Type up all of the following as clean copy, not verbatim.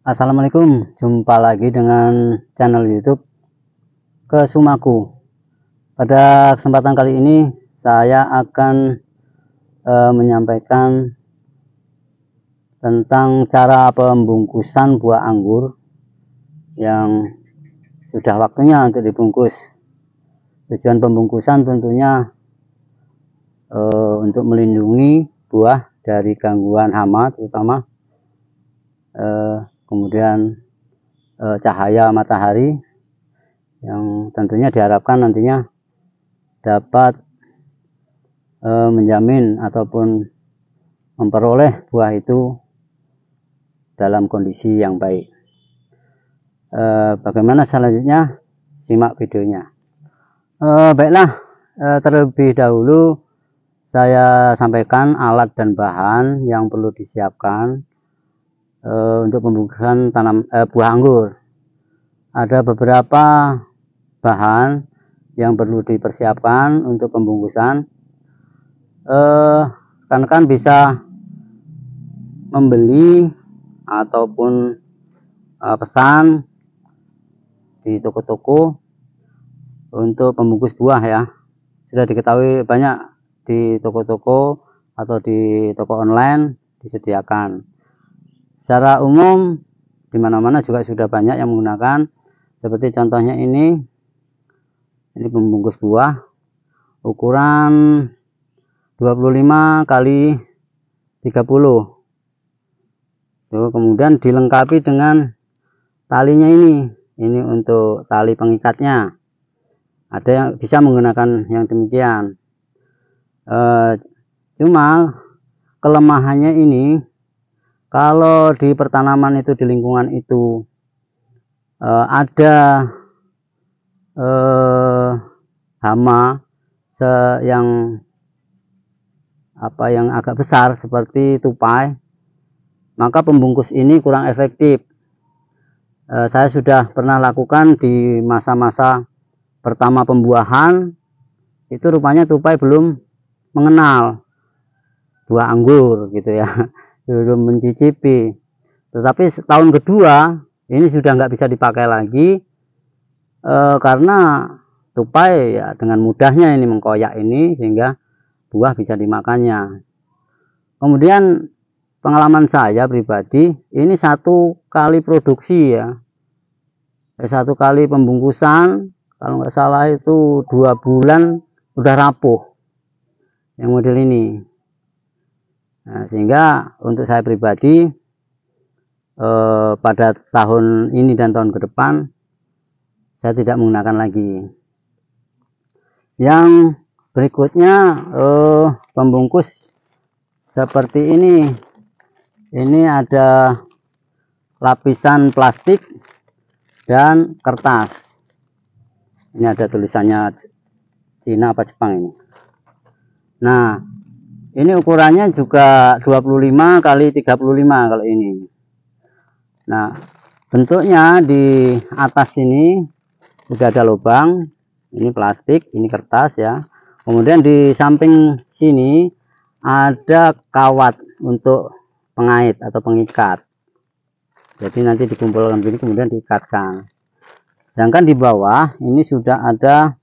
Assalamualaikum, jumpa lagi dengan channel YouTube Kesumaku. Pada kesempatan kali ini saya akan menyampaikan tentang cara pembungkusan buah anggur yang sudah waktunya untuk dibungkus. Tujuan pembungkusan tentunya untuk melindungi buah dari gangguan hama, terutama kemudian cahaya matahari yang tentunya diharapkan nantinya dapat menjamin ataupun memperoleh buah itu dalam kondisi yang baik. Bagaimana selanjutnya? Simak videonya. Baiklah, terlebih dahulu saya sampaikan alat dan bahan yang perlu disiapkan untuk pembungkusan buah anggur. Ada beberapa bahan yang perlu dipersiapkan untuk pembungkusan. Rekan-rekan bisa membeli ataupun pesan di toko-toko untuk pembungkus buah ya. Sudah diketahui banyak di toko-toko atau di toko online disediakan. Secara umum di mana-mana juga sudah banyak yang menggunakan, seperti contohnya ini pembungkus buah ukuran 25 kali 30. Kemudian dilengkapi dengan talinya ini untuk tali pengikatnya. Ada yang bisa menggunakan yang demikian. Cuma kelemahannya ini, kalau di pertanaman itu, di lingkungan itu ada hama yang agak besar seperti tupai, maka pembungkus ini kurang efektif. Saya sudah pernah lakukan di masa-masa pertama pembuahan, itu rupanya tupai belum mengenal buah anggur gitu ya, belum mencicipi. Tetapi tahun kedua ini sudah nggak bisa dipakai lagi karena tupai ya dengan mudahnya ini mengkoyak ini sehingga buah bisa dimakannya. Kemudian pengalaman saya pribadi, ini 1 kali produksi ya, 1 kali pembungkusan, kalau nggak salah itu 2 bulan udah rapuh yang model ini. Nah, sehingga untuk saya pribadi pada tahun ini dan tahun ke depan saya tidak menggunakan lagi. Yang berikutnya pembungkus seperti ini. Ini ada lapisan plastik dan kertas. Ini ada tulisannya Cina apa Jepang ini. Nah, ini ukurannya juga 25 kali 35 kalau ini. Nah, bentuknya di atas ini sudah ada lubang. Ini plastik, ini kertas ya. Kemudian di samping sini ada kawat untuk pengait atau pengikat. Jadi nanti dikumpulkan begini kemudian diikatkan. Sedangkan di bawah ini sudah ada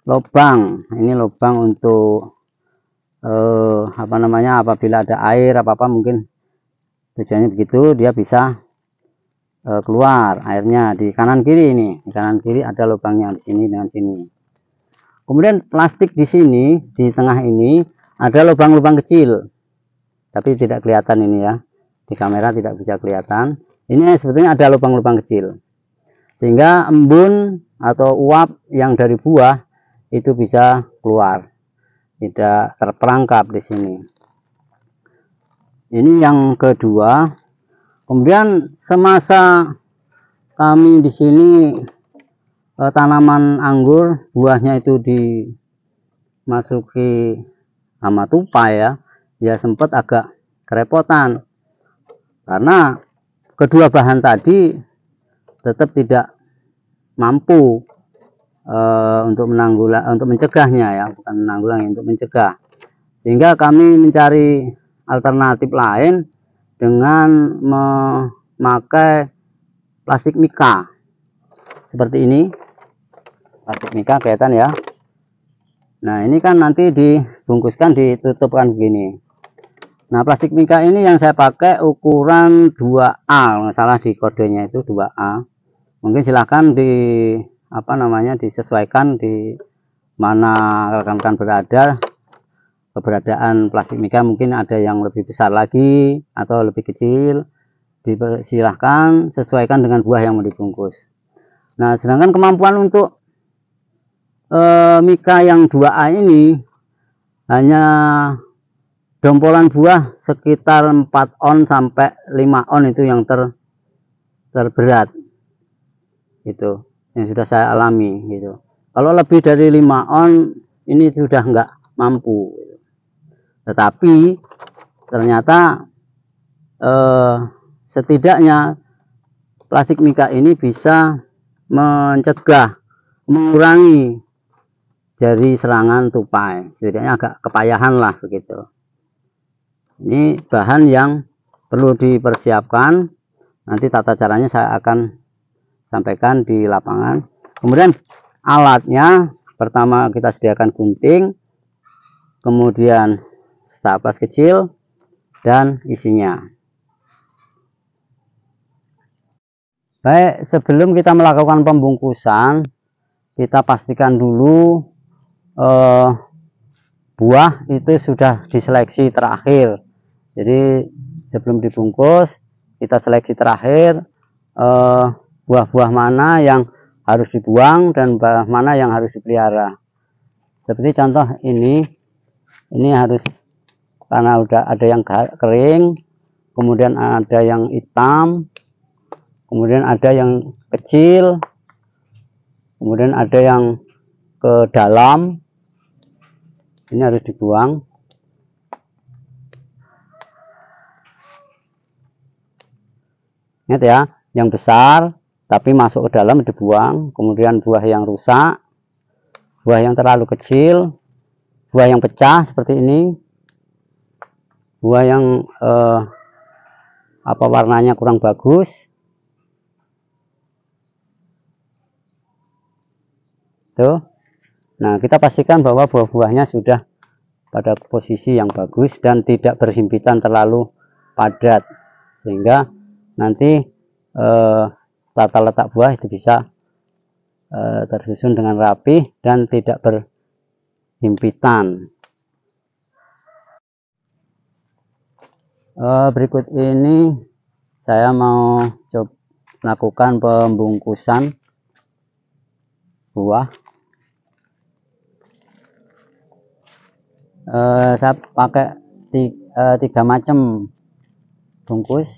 lubang. Ini lubang untuk apabila ada air apa mungkin tujuannya begitu, dia bisa keluar airnya di kanan kiri ini. Di kanan kiri ada lubangnya di sini dengan sini. Kemudian plastik di sini di tengah ini ada lubang-lubang kecil. Tapi tidak kelihatan ini ya. Di kamera tidak bisa kelihatan. Ini sebetulnya ada lubang-lubang kecil. Sehingga embun atau uap yang dari buah itu bisa keluar. Tidak terperangkap di sini. Ini yang kedua. Kemudian semasa kami di sini tanaman anggur buahnya itu dimasuki hama tupai ya sempat agak kerepotan karena kedua bahan tadi tetap tidak mampu untuk mencegahnya ya, bukan menanggulangi, untuk mencegah. Sehingga kami mencari alternatif lain dengan pakai plastik mika seperti ini. Plastik mika kelihatan ya. Nah, ini kan nanti dibungkuskan, ditutupkan begini. Nah, plastik mika ini yang saya pakai ukuran 2A, nggak salah di kodenya itu 2A. Mungkin silahkan disesuaikan di mana rekan-rekan berada. Keberadaan plastik mika mungkin ada yang lebih besar lagi atau lebih kecil. Silahkan sesuaikan dengan buah yang mau dibungkus. Nah, sedangkan kemampuan untuk mika yang 2A ini hanya dompolan buah sekitar 4 on sampai 5 on, itu yang terberat itu yang sudah saya alami gitu. Kalau lebih dari 5 on ini sudah enggak mampu gitu. Tetapi ternyata setidaknya plastik mika ini bisa mencegah, mengurangi dari serangan tupai, setidaknya agak kepayahan lah begitu. Ini bahan yang perlu dipersiapkan, nanti tata caranya saya akan sampaikan di lapangan. Kemudian alatnya, pertama kita sediakan gunting, kemudian staples kecil dan isinya. Baik, sebelum kita melakukan pembungkusan, kita pastikan dulu buah itu sudah diseleksi terakhir. Jadi sebelum dibungkus kita seleksi terakhir buah-buah mana yang harus dibuang dan buah mana yang harus dipelihara. Seperti contoh ini harus, karena udah ada yang kering, kemudian ada yang hitam, kemudian ada yang kecil, kemudian ada yang ke dalam, ini harus dibuang. Ingat ya, yang besar tapi masuk ke dalam dibuang. Kemudian buah yang rusak, buah yang terlalu kecil, buah yang pecah seperti ini, buah yang warnanya kurang bagus, tuh. Nah, kita pastikan bahwa buah-buahnya sudah pada posisi yang bagus dan tidak berhimpitan terlalu padat, sehingga nanti tata letak buah itu bisa tersusun dengan rapi dan tidak berhimpitan. Berikut ini saya mau coba lakukan pembungkusan buah. Saya pakai 3 macam bungkus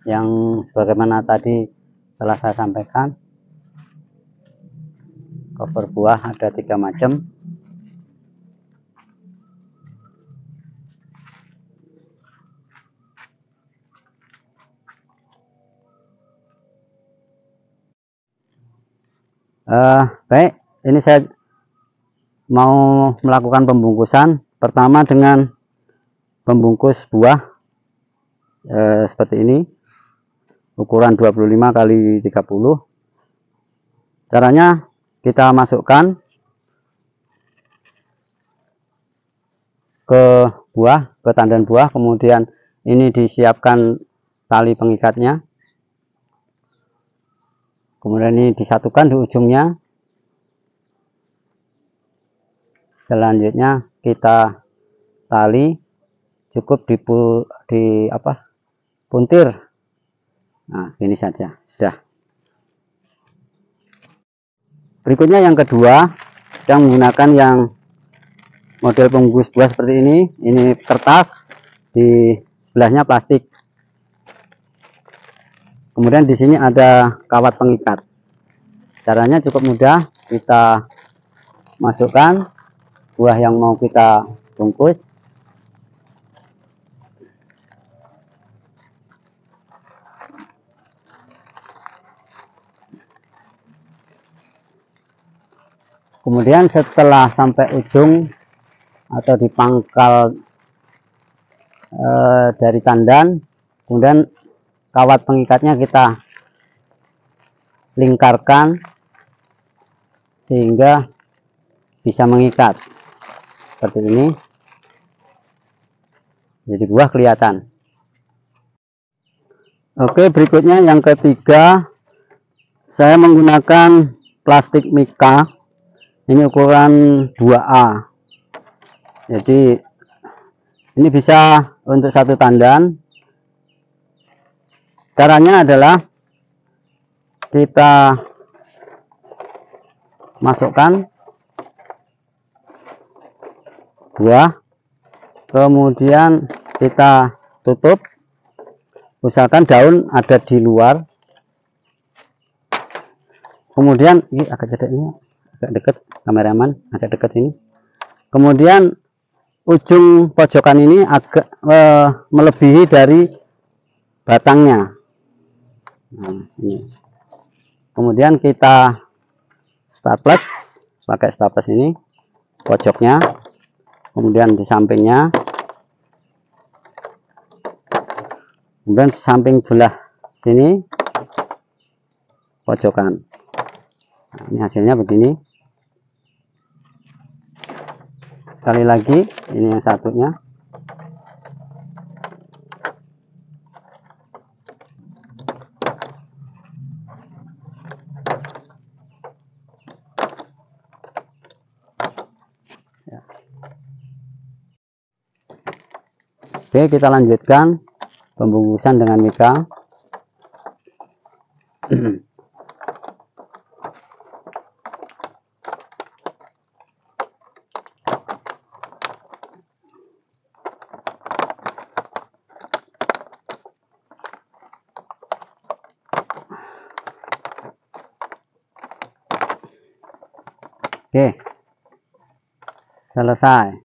yang sebagaimana tadi telah saya sampaikan. Cover buah ada 3 macam. Baik, ini saya mau melakukan pembungkusan. Pertama dengan pembungkus buah seperti ini, ukuran 25 kali 30. Caranya kita masukkan ke buah, ke tandan buah, kemudian ini disiapkan tali pengikatnya, kemudian ini disatukan di ujungnya. Selanjutnya kita tali, cukup puntir. Nah, ini saja sudah. Berikutnya yang kedua, kita menggunakan yang model pembungkus buah seperti ini. Ini kertas, di sebelahnya plastik. Kemudian di sini ada kawat pengikat. Caranya cukup mudah, kita masukkan buah yang mau kita bungkus. Kemudian setelah sampai ujung atau di pangkal dari tandan, kemudian kawat pengikatnya kita lingkarkan sehingga bisa mengikat seperti ini. Jadi buah kelihatan. Oke, berikutnya yang ketiga, saya menggunakan plastik mika. Ini ukuran 2A. Jadi ini bisa untuk satu tandan. Caranya adalah kita masukkan buah, kemudian kita tutup, usahakan daun ada di luar. Kemudian ini agak dekat kameraman, agak dekat ini. Kemudian ujung pojokan ini agak melebihi dari batangnya. Nah, ini. Kemudian kita staples, pakai staples ini pojoknya, kemudian di sampingnya, kemudian samping belah sini pojokan. Nah, ini hasilnya begini. Sekali lagi, ini yang satunya. Ya. Oke, kita lanjutkan pembungkusan dengan mika. Oke, selesai.